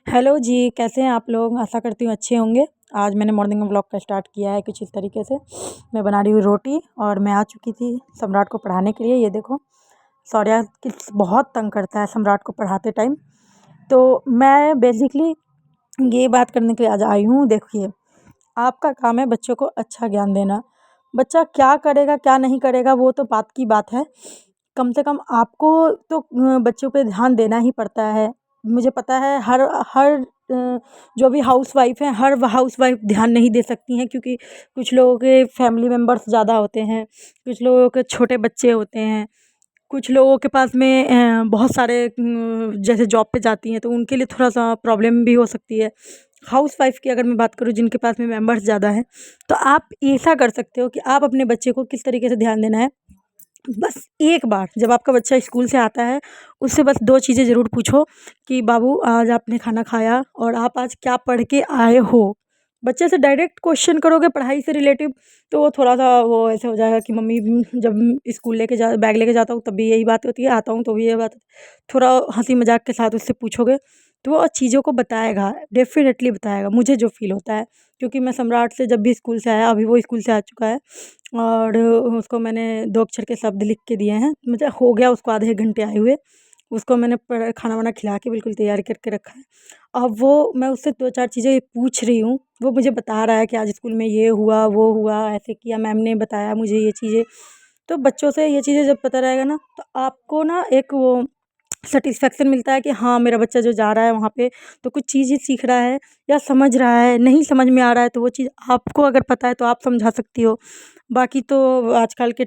Hello जी, कैसे हैं आप लोग? आशा करती हूँ अच्छे होंगे। आज मैंने मॉर्निंग में व्लॉग का स्टार्ट किया है कुछ इस तरीके से। मैं बना रही हूँ रोटी और मैं आ चुकी थी सम्राट को पढ़ाने के लिए। ये देखो, सौर्या बहुत तंग करता है सम्राट को पढ़ाते टाइम। तो मैं बेसिकली ये बात करने के लिए आज आई हूँ। देखिए, आपका काम है बच्चों को अच्छा ज्ञान देना। बच्चा क्या करेगा क्या नहीं करेगा वो तो बात की बात है। कम से कम आपको तो बच्चों पे ध्यान देना ही पड़ता है। मुझे पता है हर हर जो भी हाउसवाइफ हैं, हर हाउसवाइफ ध्यान नहीं दे सकती हैं, क्योंकि कुछ लोगों के फैमिली मेम्बर्स ज़्यादा होते हैं, कुछ लोगों के छोटे बच्चे होते हैं, कुछ लोगों के पास में बहुत सारे जैसे जॉब पे जाती हैं तो उनके लिए थोड़ा सा प्रॉब्लम भी हो सकती है। हाउसवाइफ की अगर मैं बात करूँ जिनके पास में मेंबर्स ज़्यादा हैं, तो आप ऐसा कर सकते हो कि आप अपने बच्चे को किस तरीके से ध्यान देना है। बस एक बार जब आपका बच्चा स्कूल से आता है, उससे बस 2 चीज़ें ज़रूर पूछो कि बाबू आज आपने खाना खाया और आप आज क्या पढ़ के आए हो? बच्चे से डायरेक्ट क्वेश्चन करोगे पढ़ाई से रिलेटिव, तो वो थोड़ा-सा वो ऐसे हो जाएगा कि मम्मी जब स्कूल लेके जा बैग लेके जाता हूँ तब भी यही बात होती है, आता हूँ तो भी यही बात। थोड़ा हँसी मज़ाक के साथ उससे पूछोगे, तो वो चीज़ों को बताएगा, डेफ़िनेटली बताएगा, मुझे जो फ़ील होता है। क्योंकि मैं सम्राट से जब भी स्कूल से आया, अभी वो स्कूल से आ चुका है और उसको मैंने 2 अक्षर के शब्द लिख के दिए हैं। मुझे हो गया उसको आधे 1 घंटे आए हुए। उसको मैंने खाना-वाना खिला के बिल्कुल तैयार करके रखा है। अब वो मैं उससे 2-4 चीज़ें पूछ रही हूँ, वो मुझे बता रहा है कि आज स्कूल में ये हुआ, वो हुआ, ऐसे किया, मैम ने बताया मुझे ये चीज़ें। तो बच्चों से ये चीज़ें जब पता रहेगा ना, तो आपको ना एक वो सैटिस्फैक्शन मिलता है कि हाँ, मेरा बच्चा जो जा रहा है वहाँ पे तो कुछ चीज़ें सीख रहा है या समझ रहा है। नहीं समझ में आ रहा है तो वो चीज़ आपको अगर पता है तो आप समझा सकती हो। बाकी तो आजकल के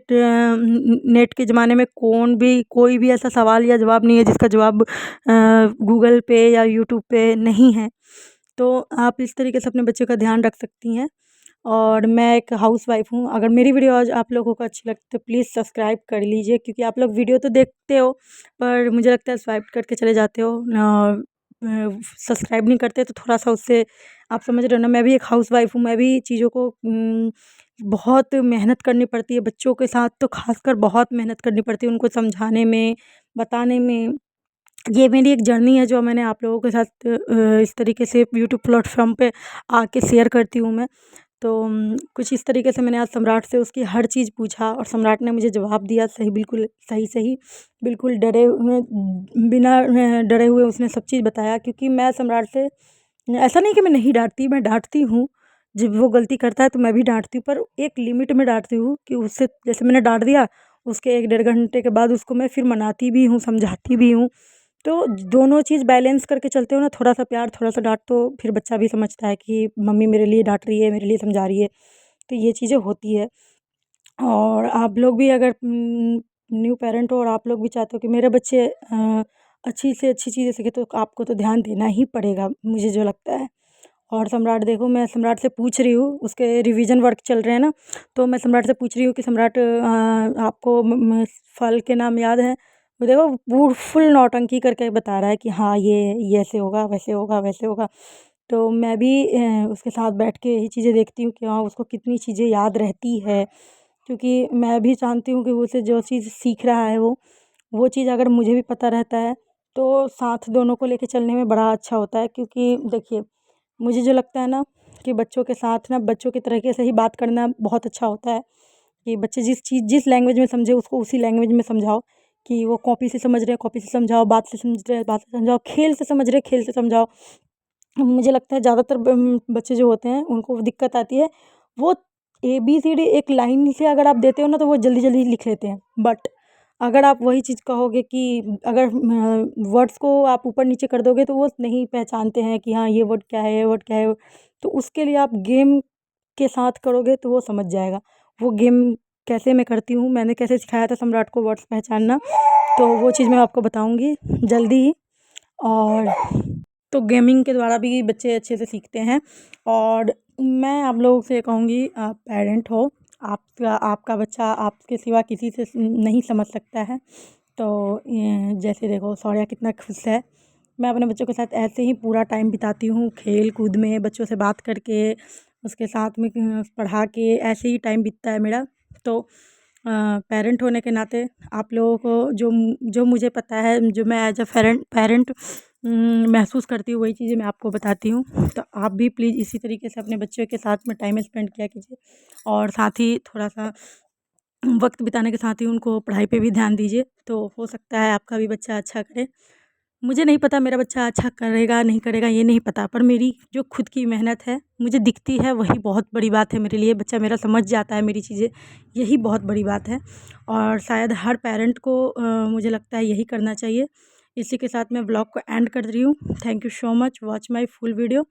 नेट के ज़माने में कोई भी ऐसा सवाल या जवाब नहीं है जिसका जवाब गूगल पे या यूट्यूब पे नहीं है। तो आप इस तरीके से अपने बच्चे का ध्यान रख सकती हैं। और मैं एक हाउसवाइफ़ हूँ। अगर मेरी वीडियो आज आप लोगों को अच्छी लगती है तो प्लीज़ सब्सक्राइब कर लीजिए, क्योंकि आप लोग वीडियो तो देखते हो पर मुझे लगता है स्वाइप करके चले जाते हो। सब्सक्राइब नहीं करते तो थोड़ा-सा उससे आप समझ रहे हो ना, मैं भी एक हाउसवाइफ़ हूँ। मैं भी चीज़ों को बहुत मेहनत करनी पड़ती है। बच्चों के साथ तो ख़ासकर बहुत मेहनत करनी पड़ती है उनको समझाने में, बताने में। ये मेरी एक जर्नी है जो मैंने आप लोगों के साथ इस तरीके से यूट्यूब प्लेटफ़ॉर्म पे आके शेयर करती हूँ मैं। तो कुछ इस तरीके से मैंने आज सम्राट से उसकी हर चीज़ पूछा और सम्राट ने मुझे जवाब दिया सही, बिल्कुल सही-सही, बिल्कुल डरे हुए, बिना डरे हुए उसने सब चीज़ बताया। क्योंकि मैं सम्राट से ऐसा नहीं कि मैं नहीं डाँटती, मैं डाँटती हूँ। जब वो गलती करता है तो मैं भी डाँटती हूँ, पर एक लिमिट में डाँटती हूँ कि उससे जैसे मैंने डाँट दिया, उसके 1 डेढ़ घंटे के बाद उसको मैं फिर मनाती भी हूँ, समझाती भी हूँ। तो दोनों चीज़ बैलेंस करके चलते हो ना, थोड़ा-सा प्यार, थोड़ा-सा डाँट, तो फिर बच्चा भी समझता है कि मम्मी मेरे लिए डाँट रही है, मेरे लिए समझा रही है। तो ये चीज़ें होती है। और आप लोग भी अगर न्यू पेरेंट हो और आप लोग भी चाहते हो कि मेरे बच्चे अच्छी से अच्छी चीज़ें सीखें, तो आपको तो ध्यान देना ही पड़ेगा, मुझे जो लगता है। और सम्राट देखो, मैं सम्राट से पूछ रही हूँ, उसके रिवीजन वर्क चल रहे हैं ना, तो मैं सम्राट से पूछ रही हूँ कि सम्राट आपको फल के नाम याद हैं? वो देखो फुल नौटंकी करके बता रहा है कि हाँ, ये ऐसे होगा, वैसे होगा, वैसे होगा। तो मैं भी उसके साथ बैठ के यही चीज़ें देखती हूँ कि हाँ, उसको कितनी चीज़ें याद रहती है। क्योंकि मैं भी जानती हूँ कि वो उसे जो चीज़ सीख रहा है वो चीज़ अगर मुझे भी पता रहता है, तो साथ दोनों को लेके चलने में बड़ा अच्छा होता है। क्योंकि देखिए, मुझे जो लगता है ना कि बच्चों के साथ ना बच्चों के तरीके से ही बात करना बहुत अच्छा होता है। कि बच्चे जिस लैंग्वेज में समझे उसको उसी लैंग्वेज में समझाओ। कि वो कॉपी से समझ रहे हैं, कॉपी से समझाओ, बात से समझ रहे हैं, बात से समझाओ, खेल से समझ रहे हैं, खेल से समझाओ। मुझे लगता है ज़्यादातर बच्चे जो होते हैं उनको दिक्कत आती है, वो ABCD एक लाइन से अगर आप देते हो ना तो वो जल्दी-जल्दी लिख लेते हैं। बट अगर आप वही चीज़ कहोगे कि अगर वर्ड्स को आप ऊपर-नीचे कर दोगे तो वो नहीं पहचानते हैं कि हाँ, ये वर्ड क्या है, ये वर्ड क्या है। तो उसके लिए आप गेम के साथ करोगे तो वो समझ जाएगा। वो गेम कैसे मैं करती हूँ, मैंने कैसे सिखाया था सम्राट को वर्ड्स पहचानना, तो वो चीज़ मैं आपको बताऊँगी जल्दी ही। और तो गेमिंग के द्वारा भी बच्चे अच्छे से सीखते हैं। और मैं आप लोगों से कहूँगी, आप पेरेंट हो, आपका आपका बच्चा आपके सिवा किसी से नहीं समझ सकता है। तो जैसे देखो सौर्या कितना खुश है। मैं अपने बच्चों के साथ ऐसे ही पूरा टाइम बिताती हूँ, खेल कूद में, बच्चों से बात करके, उसके साथ में पढ़ा के, ऐसे ही टाइम बीतता है मेरा। तो पेरेंट होने के नाते आप लोगों को जो जो मुझे पता है, जो मैं एज अ पेरेंट महसूस करती हूँ वही चीज़ें मैं आपको बताती हूँ। तो आप भी प्लीज़ इसी तरीके से अपने बच्चों के साथ में टाइम स्पेंड किया कीजिए और साथ ही थोड़ा-सा वक़्त बिताने के साथ ही उनको पढ़ाई पे भी ध्यान दीजिए, तो हो सकता है आपका भी बच्चा अच्छा करे। मुझे नहीं पता मेरा बच्चा अच्छा करेगा नहीं करेगा ये नहीं पता, पर मेरी जो खुद की मेहनत है मुझे दिखती है वही बहुत बड़ी बात है मेरे लिए। बच्चा मेरा समझ जाता है मेरी चीज़ें, यही बहुत बड़ी बात है और शायद हर पेरेंट को मुझे लगता है यही करना चाहिए। इसी के साथ मैं व्लॉग को एंड कर रही हूँ। Thank you so much watch my full video.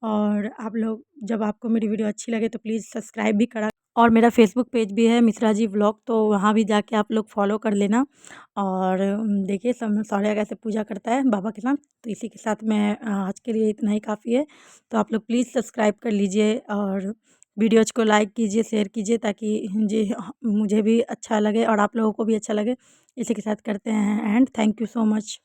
और आप लोग जब आपको मेरी वीडियो अच्छी लगे तो प्लीज़ सब्सक्राइब भी करा और मेरा फेसबुक पेज भी है मिश्रा जी व्लॉग, तो वहाँ भी जाके आप लोग फॉलो कर लेना। और देखिए सब सौर्या कैसे पूजा करता है बाबा के साथ। तो इसी के साथ मैं आज के लिए इतना ही काफ़ी है। तो आप लोग प्लीज़ सब्सक्राइब कर लीजिए और वीडियोज़ को लाइक कीजिए, शेयर कीजिए ताकि मुझे भी अच्छा लगे और आप लोगों को भी अच्छा लगे। इसी के साथ करते हैं and thank you so much.